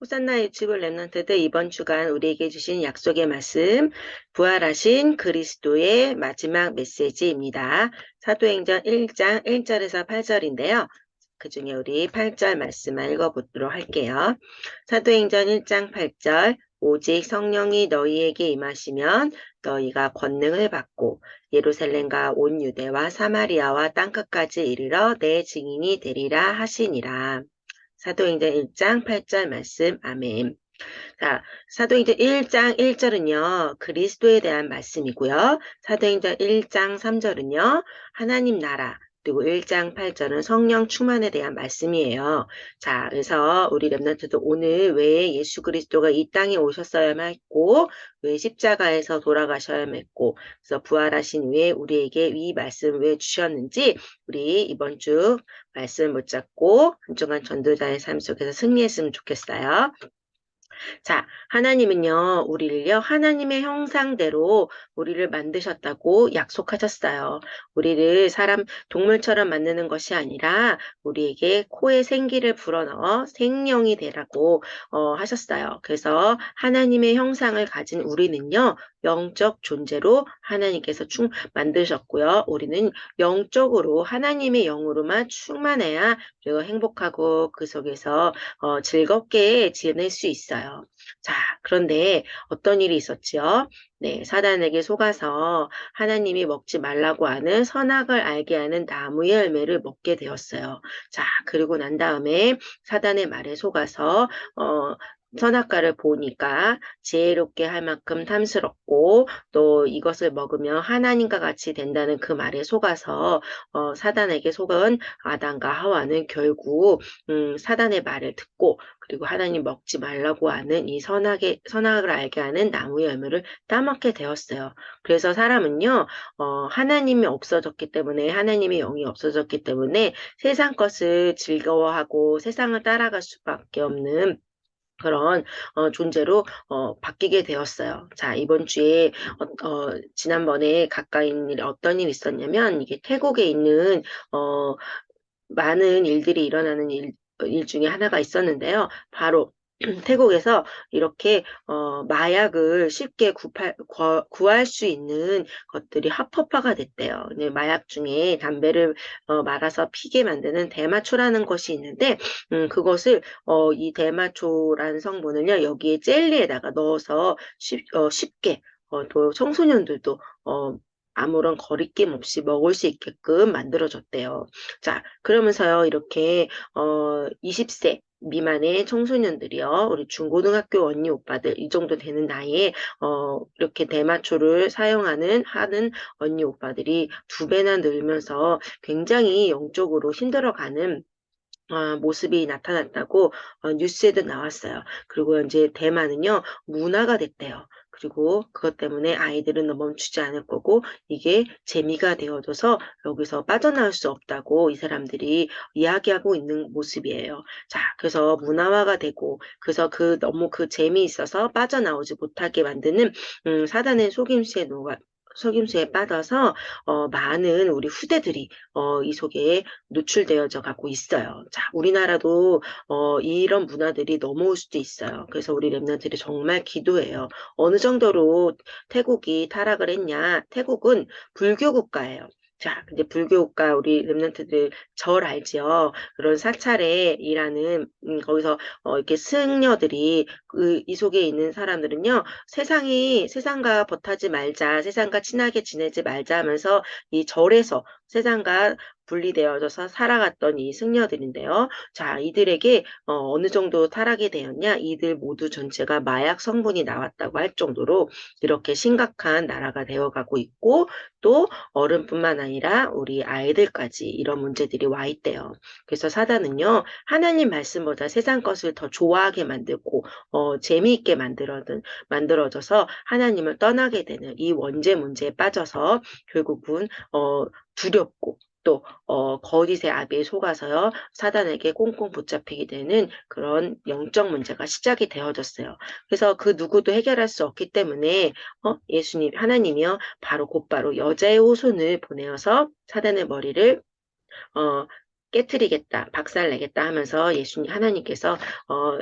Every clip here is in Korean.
호산나 유튜브 랩런트들 이번 주간 우리에게 주신 약속의 말씀, 부활하신 그리스도의 마지막 메시지입니다. 사도행전 1장 1절에서 8절인데요. 그 중에 우리 8절 말씀만 읽어보도록 할게요. 사도행전 1장 8절, 오직 성령이 너희에게 임하시면 너희가 권능을 받고 예루살렘과 온 유대와 사마리아와 땅끝까지 이르러 내 증인이 되리라 하시니라. 사도행전 1장 8절 말씀, 아멘. 자, 사도행전 1장 1절은요, 그리스도에 대한 말씀이고요. 사도행전 1장 3절은요, 하나님 나라, 그리고 1장 8절은 성령 충만에 대한 말씀이에요. 자, 그래서 우리 랩런트도 오늘 왜 예수 그리스도가 이 땅에 오셨어야만 했고, 왜 십자가에서 돌아가셔야만 했고, 그래서 부활하신 후에 우리에게 이 말씀을 왜 주셨는지, 우리 이번 주 말씀 붙잡고 한 주간 전도자의 삶 속에서 승리했으면 좋겠어요. 자, 하나님은요, 우리를요, 하나님의 형상대로 우리를 만드셨다고 약속하셨어요. 우리를 동물처럼 만드는 것이 아니라 우리에게 코에 생기를 불어넣어 생명이 되라고 하셨어요. 그래서 하나님의 형상을 가진 우리는요, 영적 존재로 하나님께서 만드셨고요. 우리는 영적으로 하나님의 영으로만 충만해야 우리가 행복하고 그 속에서 즐겁게 지낼 수 있어요. 자, 그런데 어떤 일이 있었지요? 네, 사단에게 속아서 하나님이 먹지 말라고 하는 선악을 알게 하는 나무의 열매를 먹게 되었어요. 자, 그리고 난 다음에 사단의 말에 속아서 선악과를 보니까 지혜롭게 할 만큼 탐스럽고 또 이것을 먹으면 하나님과 같이 된다는 그 말에 속아서 사단에게 속은 아담과 하와는 결국 사단의 말을 듣고 그리고 하나님 먹지 말라고 하는 이 선악을 알게 하는 나무의 열매를 따먹게 되었어요. 그래서 사람은요, 하나님이 없어졌기 때문에, 하나님의 영이 없어졌기 때문에 세상 것을 즐거워하고 세상을 따라갈 수밖에 없는 그런 존재로 바뀌게 되었어요. 자, 이번 주에 지난번에 가까이 있는 일 어떤 일이 있었냐면 이게 태국에 있는 많은 일들이 일어나는 일 중에 하나가 있었는데요. 바로 태국에서 이렇게 마약을 쉽게 구할 수 있는 것들이 합법화가 됐대요. 근데 마약 중에 담배를 말아서 피게 만드는 대마초라는 것이 있는데 그것을 이 대마초라는 성분을요 여기에 젤리에다가 넣어서 쉽게 또 청소년들도 아무런 거리낌 없이 먹을 수 있게끔 만들어줬대요. 자, 그러면서요, 이렇게, 20세 미만의 청소년들이요, 우리 중고등학교 언니 오빠들, 이 정도 되는 나이에, 이렇게 대마초를 하는 언니 오빠들이 2배나 늘면서 굉장히 영적으로 힘들어가는 모습이 나타났다고 뉴스에도 나왔어요. 그리고 이제 대만은요 문화가 됐대요. 그리고 그것 때문에 아이들은 멈추지 않을 거고 이게 재미가 되어져서 여기서 빠져나올 수 없다고 이 사람들이 이야기하고 있는 모습이에요. 자, 그래서 문화화가 되고 그래서 너무 그 재미있어서 빠져나오지 못하게 만드는 사단의 속임수에 빠져서 많은 우리 후대들이 이 속에 노출되어져 가고 있어요. 자, 우리나라도 이런 문화들이 넘어올 수도 있어요. 그래서 우리 랩런트들이 정말 기도해요. 어느 정도로 태국이 타락을 했냐? 태국은 불교 국가예요. 자, 근데 불교 국가 우리 랩런트들 절 알지요? 그런 사찰에 일하는 거기서 이렇게 승려들이 이 속에 있는 사람들은요. 세상과 버타지 말자, 세상과 친하게 지내지 말자 하면서 이 절에서 세상과 분리되어져서 살아갔던 이 승려들인데요. 자, 이들에게 어느 정도 타락이 되었냐? 이들 모두 전체가 마약 성분이 나왔다고 할 정도로 이렇게 심각한 나라가 되어가고 있고 또 어른뿐만 아니라 우리 아이들까지 이런 문제들이 와 있대요. 그래서 사단은요. 하나님 말씀보다 세상 것을 더 좋아하게 만들고 재미있게 만들어져서 하나님을 떠나게 되는 이 원죄 문제에 빠져서 결국은 두렵고 또 거짓의 아비에 속아서요 사단에게 꽁꽁 붙잡히게 되는 그런 영적 문제가 시작이 되어졌어요. 그래서 그 누구도 해결할 수 없기 때문에 하나님이요 바로 곧바로 여자의 후손을 보내어서 사단의 머리를 어, 깨트리겠다, 박살내겠다 하면서 예수님 하나님께서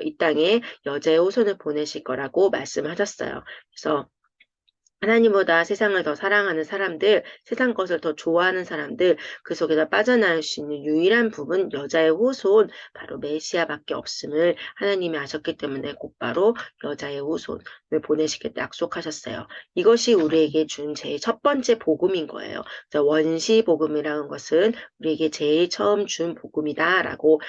이 땅에 여자의 후손을 보내실 거라고 말씀하셨어요. 그래서 하나님보다 세상을 더 사랑하는 사람들, 세상 것을 더 좋아하는 사람들, 그 속에서 빠져나올 수 있는 유일한 부분, 여자의 후손, 바로 메시아밖에 없음을 하나님이 아셨기 때문에 곧바로 여자의 후손을 보내시겠다 약속하셨어요. 이것이 우리에게 준 제일 첫 번째 복음인 거예요. 원시 복음이라는 것은 우리에게 제일 처음 준 복음이다라고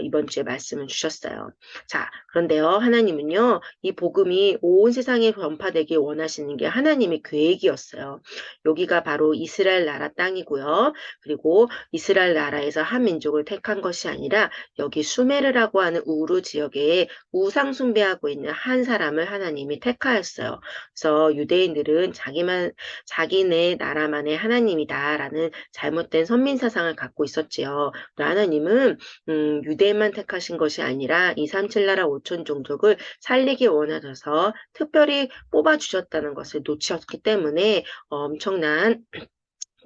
이번 주에 말씀을 주셨어요. 자, 그런데요, 하나님은요, 이 복음이 온 세상에 전파되길 원하시는 게 하나님의 계획이었어요. 여기가 바로 이스라엘 나라 땅이고요. 그리고 이스라엘 나라에서 한 민족을 택한 것이 아니라 여기 수메르라고 하는 우르 지역에 우상 숭배하고 있는 한 사람을 하나님이 택하였어요. 그래서 유대인들은 자기네 나라만의 하나님이다라는 잘못된 선민 사상을 갖고 있었지요. 하나님은 유대인만 택하신 것이 아니라 237나라 5천 종족을 살리기 원하셔서 특별히 뽑아주셨다는 것을 놓치셨기 때문에 엄청난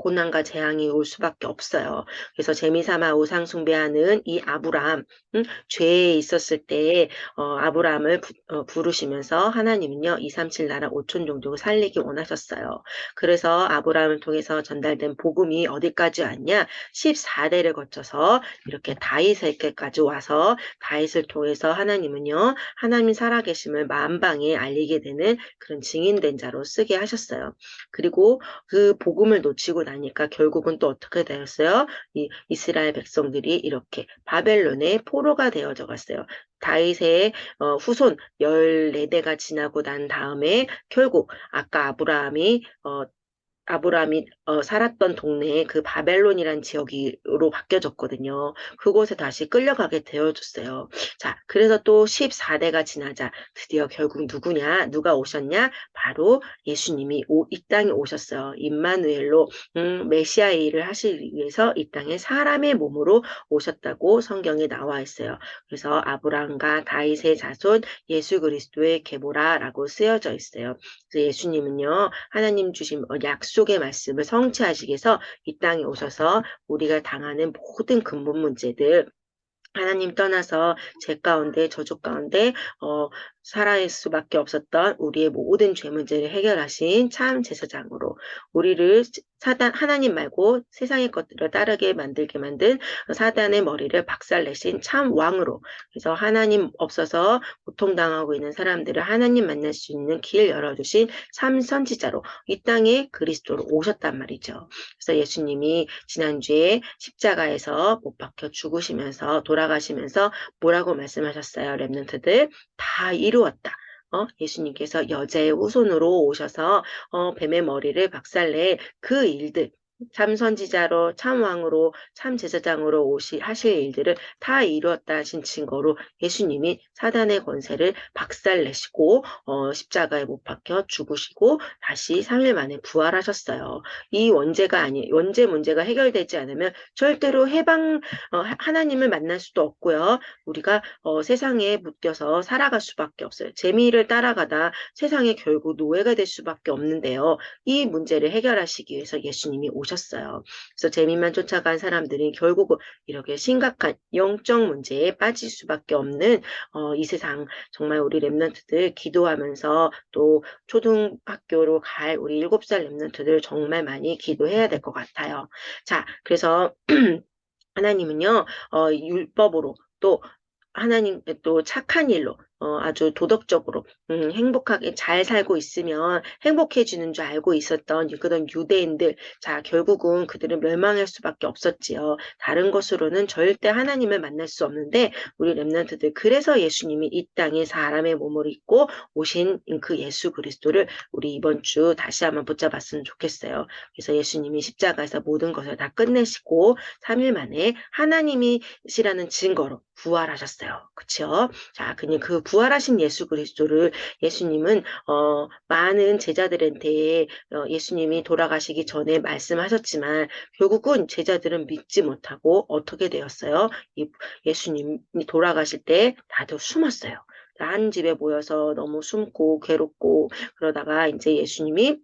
고난과 재앙이 올 수밖에 없어요. 그래서 재미삼아 우상 숭배하는 이 아브람, 죄에 있었을 때 아브람을 부르시면서 하나님은요 237 나라 5천 종족을 살리기 원하셨어요. 그래서 아브람을 통해서 전달된 복음이 어디까지 왔냐? 14대를 거쳐서 이렇게 다윗에게까지 와서 다윗을 통해서 하나님은요 하나님 살아계심을 만방에 알리게 되는 그런 증인된 자로 쓰게 하셨어요. 그리고 그 복음을 놓치고 나니까 결국은 또 어떻게 되었어요? 이 이스라엘 백성들이 이렇게 바벨론의 포로가 되어져 갔어요. 다윗의 후손 14대가 지나고 난 다음에 결국 아까 아브라함이 살았던 동네에 그 바벨론이란 지역으로 바뀌어졌거든요. 그곳에 다시 끌려가게 되어졌어요. 자, 그래서 또 14대가 지나자 드디어 결국 누가 오셨냐? 바로 예수님이 이 땅에 오셨어요. 임마누엘로 메시아의 일을 하시기 위해서 이 땅에 사람의 몸으로 오셨다고 성경에 나와 있어요. 그래서 아브라함과 다윗의 자손 예수 그리스도의 계보라라고 쓰여져 있어요. 그래서 예수님은요, 하나님 주신 약속의 말씀을 성취하시기 위해서 이 땅에 오셔서 우리가 당하는 모든 근본 문제들, 하나님 떠나서 죄 가운데 저주 가운데 살아갈 수밖에 없었던 우리의 모든 죄 문제를 해결하신 참 제사장으로 우리를 하나님 말고 세상의 것들을 따르게 만들게 만든 사단의 머리를 박살내신 참 왕으로, 그래서 하나님 없어서 고통당하고 있는 사람들을 하나님 만날 수 있는 길 열어주신 참 선지자로 이 땅에 그리스도로 오셨단 말이죠. 그래서 예수님이 지난주에 십자가에서 못 박혀 죽으시면서 돌아가시면서 뭐라고 말씀하셨어요? 랩런트들 다 이루었다. 예수님께서 여자의 후손으로 오셔서 뱀의 머리를 박살내 그 일들, 참 선지자로 참 왕으로 참 제사장으로 하실 일들을 다 이루었다 하신 증거로 예수님이 사단의 권세를 박살내시고 십자가에 못 박혀 죽으시고 다시 3일 만에 부활하셨어요. 이 원죄 문제가 해결되지 않으면 절대로 하나님을 만날 수도 없고요. 우리가 세상에 묶여서 살아갈 수밖에 없어요. 재미를 따라가다 세상에 결국 노예가 될 수밖에 없는데요. 이 문제를 해결하시기 위해서 예수님이 오셨어요. 그래서 재미만 쫓아간 사람들이 결국은 이렇게 심각한 영적 문제에 빠질 수밖에 없는 이 세상, 정말 우리 랩런트들 기도하면서 또 초등학교로 갈 우리 7살 랩런트들 정말 많이 기도해야 될 것 같아요. 자, 그래서 하나님은요, 율법으로 또 하나님 또 착한 일로 아주 도덕적으로 행복하게 잘 살고 있으면 행복해지는 줄 알고 있었던 그런 유대인들, 자 결국은 그들은 멸망할 수밖에 없었지요. 다른 것으로는 절대 하나님을 만날 수 없는데 우리 렘넌트들, 그래서 예수님이 이 땅에 사람의 몸을 입고 오신 그 예수 그리스도를 우리 이번 주 다시 한번 붙잡았으면 좋겠어요. 그래서 예수님이 십자가에서 모든 것을 다 끝내시고 3일 만에 하나님이시라는 증거로 부활하셨어요. 그쵸? 자, 그냥 그 부활하신 예수 그리스도를 예수님은 많은 제자들한테 예수님이 돌아가시기 전에 말씀하셨지만 결국은 제자들은 믿지 못하고 어떻게 되었어요? 예수님이 돌아가실 때 다들 숨었어요. 한 집에 모여서 너무 숨고 괴롭고 그러다가 이제 예수님이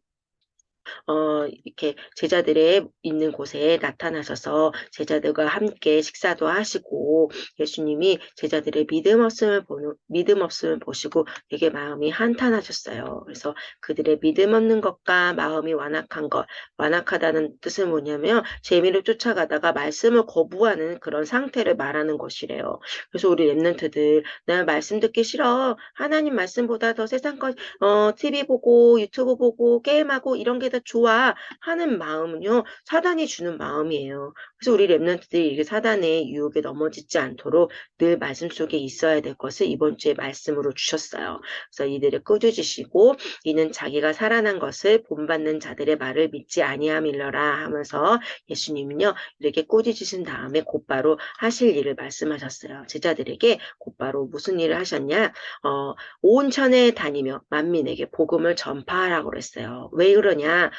이렇게 제자들의 있는 곳에 나타나셔서 제자들과 함께 식사도 하시고 예수님이 제자들의 믿음 없음을 보시고 되게 마음이 한탄하셨어요. 그래서 그들의 믿음 없는 것과 마음이 완악한 것, 완악하다는 뜻은 뭐냐면 재미를 쫓아가다가 말씀을 거부하는 그런 상태를 말하는 것이래요. 그래서 우리 랩런트들 나 말씀 듣기 싫어. 하나님 말씀보다 더 세상 것 TV 보고 유튜브 보고 게임하고 이런 게 더 좋아 하는 마음은요, 사단이 주는 마음이에요. 그래서 우리 랩런트들이 이렇게 사단의 유혹에 넘어지지 않도록 늘 말씀 속에 있어야 될 것을 이번 주에 말씀으로 주셨어요. 그래서 이들을 꾸짖으시고 이는 자기가 살아난 것을 본받는 자들의 말을 믿지 아니함일러라 하면서 예수님은요, 이렇게 꾸짖으신 다음에 곧바로 하실 일을 말씀하셨어요. 제자들에게 곧바로 무슨 일을 하셨냐? 온 천에 다니며 만민에게 복음을 전파하라고 그랬어요. 왜 그러냐?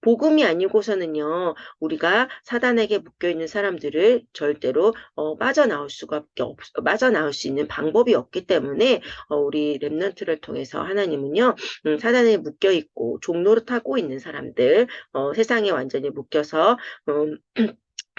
복음이 아니고서는요, 우리가 사단에게 묶여있는 사람들을 절대로 빠져나올 수 있는 방법이 없기 때문에 우리 랩런트를 통해서 하나님은요, 사단에 묶여있고 종노릇하고 있는 사람들, 세상에 완전히 묶여서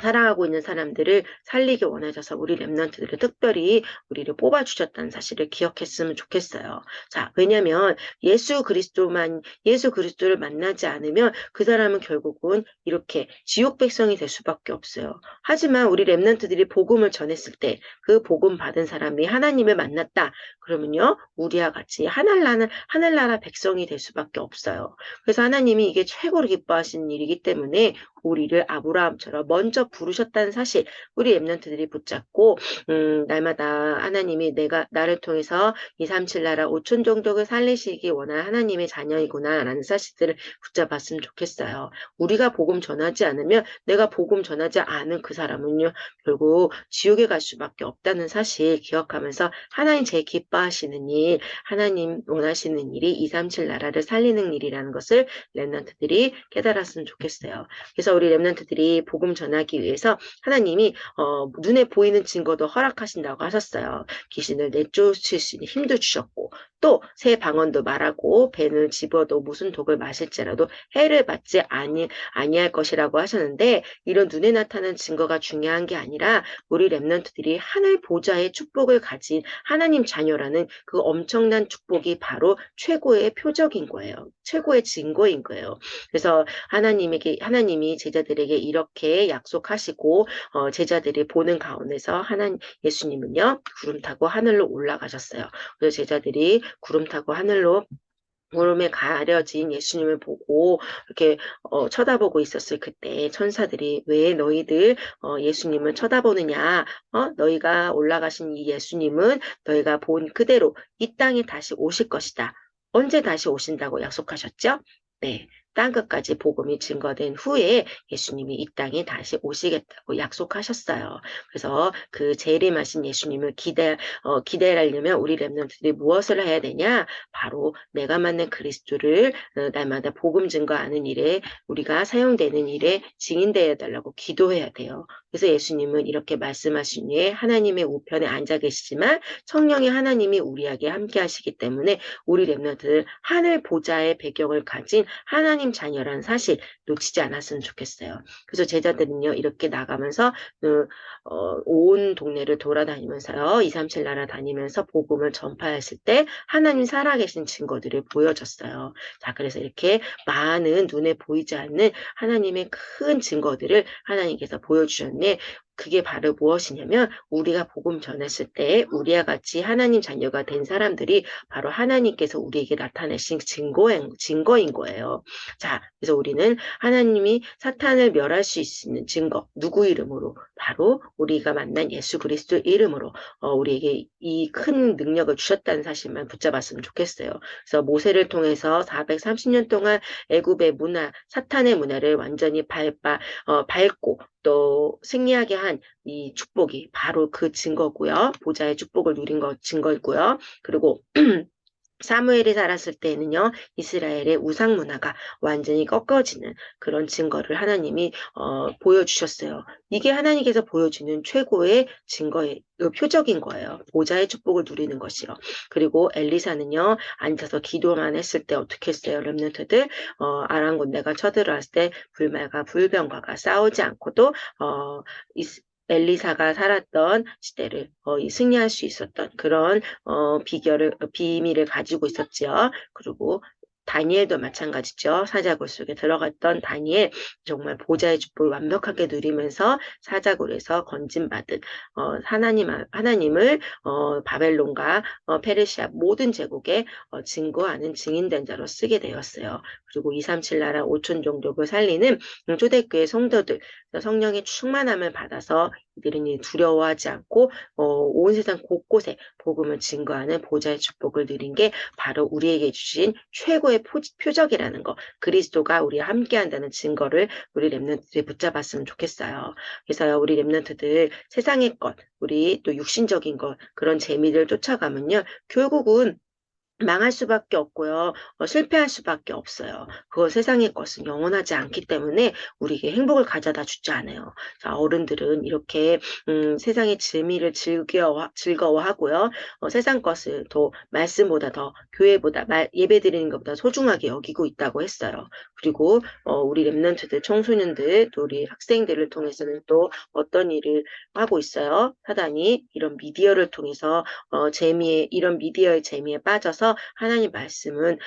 살아가고 있는 사람들을 살리기 원하셔서 우리 랩런트들을 특별히 우리를 뽑아주셨다는 사실을 기억했으면 좋겠어요. 자, 왜냐면 예수 그리스도를 만나지 않으면 그 사람은 결국은 이렇게 지옥 백성이 될 수밖에 없어요. 하지만 우리 랩런트들이 복음을 전했을 때 그 복음 받은 사람이 하나님을 만났다. 그러면요, 우리와 같이 하늘나라 백성이 될 수밖에 없어요. 그래서 하나님이 이게 최고로 기뻐하시는 일이기 때문에 우리를 아브라함처럼 먼저 부르셨다는 사실 우리 엠넌트들이 붙잡고 날마다 하나님이 나를 통해서 237 나라 5천 종족을 살리시기 원하는 하나님의 자녀이구나라는 사실들을 붙잡았으면 좋겠어요. 우리가 복음 전하지 않으면 내가 복음 전하지 않은 그 사람은요 결국 지옥에 갈 수밖에 없다는 사실 기억하면서 하나님 제일 기뻐하시는 일 하나님 원하시는 일이 237 나라를 살리는 일이라는 것을 렘넌트들이 깨달았으면 좋겠어요. 그래서 우리 렘넌트들이 복음 전하기 위해서 하나님이 눈에 보이는 증거도 허락하신다고 하셨어요. 귀신을 내쫓을 수 있는 힘도 주셨고 또 새 방언도 말하고 배는 집어도 무슨 독을 마실지라도 해를 받지 아니할 것이라고 하셨는데 이런 눈에 나타나는 증거가 중요한 게 아니라 우리 렘넌트들이 하늘 보좌의 축복을 가진 하나님 자녀라는 그 엄청난 축복이 바로 최고의 표적인 거예요. 최고의 증거인 거예요. 그래서 하나님이 제자들에게 이렇게 약속하시고 제자들이 보는 가운데서 예수님은요 구름 타고 하늘로 올라가셨어요. 그래서 제자들이 구름 타고 하늘로 구름에 가려진 예수님을 보고 이렇게 쳐다보고 있었을 그때 천사들이 왜 너희들 예수님을 쳐다보느냐? 너희가 올라가신 이 예수님은 너희가 본 그대로 이 땅에 다시 오실 것이다. 언제 다시 오신다고 약속하셨죠? 네. 땅 끝까지 복음이 증거된 후에 예수님이 이 땅에 다시 오시겠다고 약속하셨어요. 그래서 그 재림하신 예수님을 기대하려면 우리 렘넌트들이 무엇을 해야 되냐? 바로 내가 만난 그리스도를 날마다 복음 증거하는 일에 우리가 사용되는 일에 증인되어 달라고 기도해야 돼요. 그래서 예수님은 이렇게 말씀하신 후에 하나님의 우편에 앉아 계시지만 성령의 하나님이 우리에게 함께 하시기 때문에 우리 렘넌트들 하늘 보좌의 배경을 가진 하나님 자녀라는 사실 놓치지 않았으면 좋겠어요. 그래서 제자들은요 이렇게 나가면서 온 동네를 돌아다니면서요 237 나라 다니면서 복음을 전파했을 때 하나님 살아계신 증거들을 보여줬어요. 자 그래서 이렇게 많은 눈에 보이지 않는 하나님의 큰 증거들을 하나님께서 보여주셨네. 그게 바로 무엇이냐면 우리가 복음 전했을 때 우리와 같이 하나님 자녀가 된 사람들이 바로 하나님께서 우리에게 나타내신 증거인 거예요. 자, 그래서 우리는 하나님이 사탄을 멸할 수 있는 증거, 누구 이름으로? 바로 우리가 만난 예수 그리스도 이름으로 우리에게 이 큰 능력을 주셨다는 사실만 붙잡았으면 좋겠어요. 그래서 모세를 통해서 430년 동안 애굽의 문화, 사탄의 문화를 완전히 밟고 또 승리하게 한 이 축복이 바로 그 증거고요. 보좌의 축복을 누린 것 증거고요. 그리고 사무엘이 살았을 때에는요, 이스라엘의 우상 문화가 완전히 꺾어지는 그런 증거를 하나님이 보여주셨어요. 이게 하나님께서 보여주는 최고의 증거의 표적인 거예요. 보좌의 축복을 누리는 것이요. 그리고 엘리사는요, 앉아서 기도만 했을 때 어떻게 했어요? 렘넌트들 아람 군대가 쳐들어왔을 때 불말과 불병과가 싸우지 않고도 어, 엘리사가 살았던 시대를 승리할 수 있었던 그런 비밀을 가지고 있었지요. 그리고 다니엘도 마찬가지죠. 사자굴 속에 들어갔던 다니엘, 정말 보좌의 축복을 완벽하게 누리면서 사자굴에서 건진받은 하나님을 바벨론과 페르시아 모든 제국에 증거하는 증인된 자로 쓰게 되었어요. 그리고 237 나라 5천 종족을 살리는 초대교회 성도들, 성령의 충만함을 받아서 이들은 두려워하지 않고 온 세상 곳곳에 복음을 증거하는 보좌의 축복을 누린 게 바로 우리에게 주신 최고의 표적이라는 거. 그리스도가 우리와 함께한다는 증거를 우리 렘넌트들이 붙잡았으면 좋겠어요. 그래서 우리 렘넌트들 세상의 것, 우리 또 육신적인 것, 그런 재미를 쫓아가면요. 결국은 망할 수밖에 없고요. 실패할 수밖에 없어요. 그 세상의 것은 영원하지 않기 때문에 우리에게 행복을 가져다 주지 않아요. 자, 어른들은 이렇게 세상의 재미를 즐거워하고요. 세상 것을 더 말씀보다 더 교회보다 예배 드리는 것보다 소중하게 여기고 있다고 했어요. 그리고 우리 렘넌트들, 청소년들, 또 우리 학생들을 통해서는 또 어떤 일을 하고 있어요. 사단이 이런 미디어를 통해서 이런 미디어의 재미에 빠져서 하나님 말씀은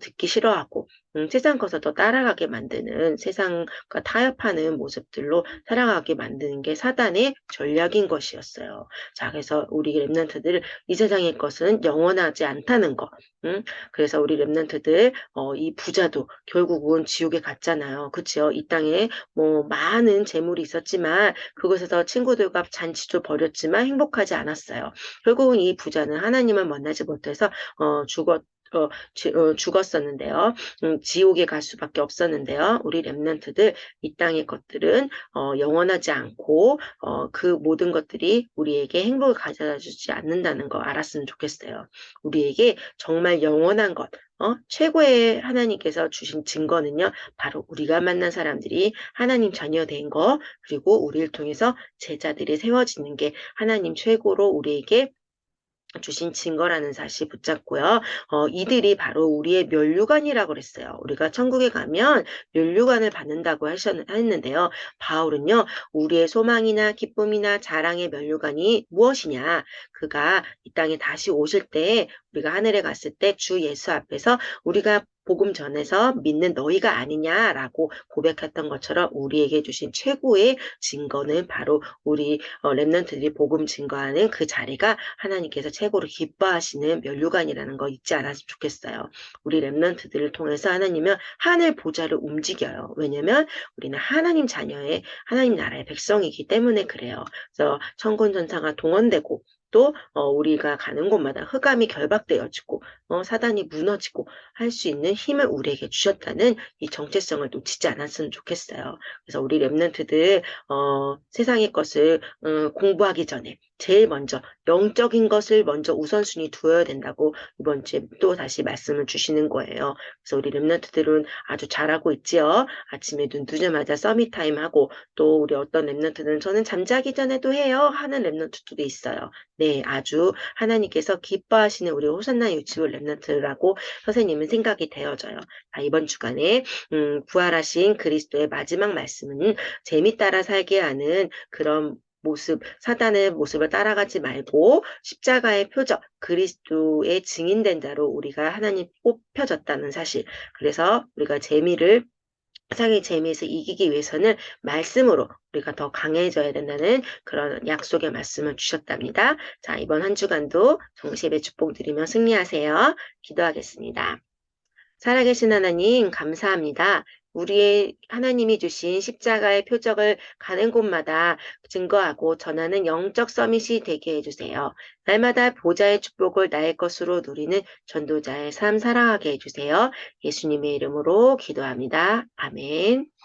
듣기 싫어하고 세상 것을 더 따라가게 만드는 세상과 타협하는 모습들로 살아가게 만드는 게 사단의 전략인 것이었어요. 자, 그래서 우리 렘넌트들 이 세상의 것은 영원하지 않다는 거. 그래서 우리 렘넌트들 이 부자도 결국은 지옥에 갔잖아요. 그치요? 이 땅에 뭐 많은 재물이 있었지만 그곳에서 친구들과 잔치도 벌였지만 행복하지 않았어요. 결국은 이 부자는 하나님을 만나지 못해서 죽었었는데요. 지옥에 갈 수밖에 없었는데요. 우리 렘넌트들 이 땅의 것들은 영원하지 않고 그 모든 것들이 우리에게 행복을 가져다 주지 않는다는 거 알았으면 좋겠어요. 우리에게 정말 영원한 것, 최고의 하나님께서 주신 증거는요, 바로 우리가 만난 사람들이 하나님 자녀 된 거, 그리고 우리를 통해서 제자들이 세워지는 게 하나님 최고로 우리에게 주신 증거라는 사실 붙잡고요. 이들이 바로 우리의 면류관이라고 그랬어요. 우리가 천국에 가면 면류관을 받는다고 했는데요. 바울은요, 우리의 소망이나 기쁨이나 자랑의 면류관이 무엇이냐? 그가 이 땅에 다시 오실 때, 우리가 하늘에 갔을 때 주 예수 앞에서 우리가 복음 전에서 믿는 너희가 아니냐라고 고백했던 것처럼 우리에게 주신 최고의 증거는 바로 우리 렘넌트들이 복음 증거하는 그 자리가 하나님께서 최고로 기뻐하시는 면류관이라는 거 잊지 않았으면 좋겠어요. 우리 렘넌트들을 통해서 하나님은 하늘 보좌를 움직여요. 왜냐면 우리는 하나님 자녀의 하나님 나라의 백성이기 때문에 그래요. 그래서 천군 천사가 동원되고 또 우리가 가는 곳마다 흑암이 결박되어지고 사단이 무너지고 할 수 있는 힘을 우리에게 주셨다는 이 정체성을 놓치지 않았으면 좋겠어요. 그래서 우리 렘넌트들 세상의 것을 공부하기 전에 제일 먼저 영적인 것을 먼저 우선순위 두어야 된다고 이번 주에 또 다시 말씀을 주시는 거예요. 그래서 우리 렘넌트들은 아주 잘하고 있지요. 아침에 눈 뜨자마자 서밋타임 하고 또 우리 어떤 렘넌트들은 저는 잠자기 전에도 해요 하는 렘넌트들도 있어요. 네, 아주 하나님께서 기뻐하시는 우리 호산나 유치원 렘넌트라고 선생님은 생각이 되어져요. 이번 주간에 부활하신 그리스도의 마지막 말씀은 재미 따라 살게 하는 그런 모습, 사단의 모습을 따라가지 말고 십자가의 표적, 그리스도의 증인된 자로 우리가 하나님 뽑혀졌다는 사실. 그래서 우리가 세상의 재미에서 이기기 위해서는 말씀으로 우리가 더 강해져야 된다는 그런 약속의 말씀을 주셨답니다. 자, 이번 한 주간도 정시예배 축복 드리며 승리하세요. 기도하겠습니다. 살아계신 하나님, 감사합니다. 우리의 하나님이 주신 십자가의 표적을 가는 곳마다 증거하고 전하는 영적 서밋이 되게 해주세요. 날마다 보좌의 축복을 나의 것으로 누리는 전도자의 삶 살아가게 해주세요. 예수님의 이름으로 기도합니다. 아멘.